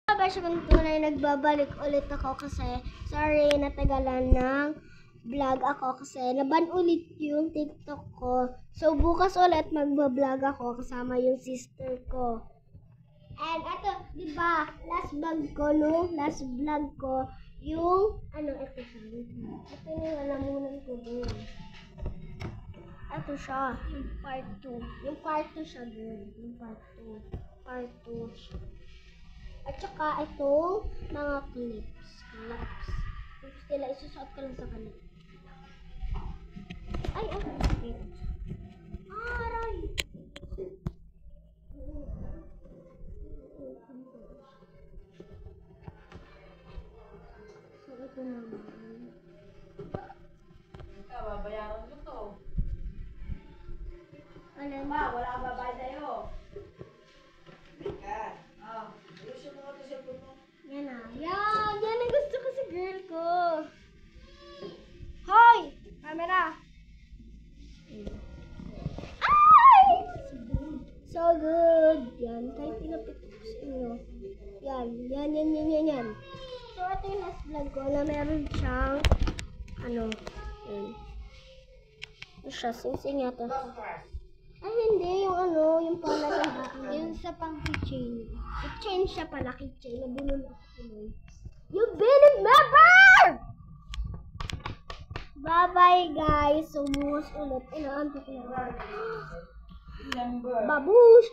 Beshi kong tunay, nagbabalik ulit ako kasi sorry natagalan ng vlog ako kasi naban ulit yung TikTok ko. So bukas ulit magbablog ako kasama yung sister ko. And ito, di ba, last vlog ko, yung ito siya. Ito yung alamunan ko dun. Ito siya, yung part 2. Yung part 2 siya dun. Yung part 2. Part 2. At saka itong mga clips. Tapos nila, isusuot ko lang sa kanila. Ay, sakit. Aray! So, ito naman. Babayaran mo to. Wala babayad sa'yo. Teka. Ayusin mo ito sa puno. Yan na. Yan ang gusto ko sa girl ko. Hoy! Camera! Ay! So good. Yan. Kahit pinapit ko sa inyo. Yan. So, ito yung last vlog ko na meron siyang yan. Ito siya. Sing yata. Ay, hindi. Yung pala yung sa pang keychain. Keychain siya pala, keychain. Nabulol ako tuloy. You've been a member! Bye-bye, guys. Sumuwas ulit. Inaantok na. Member. Babush!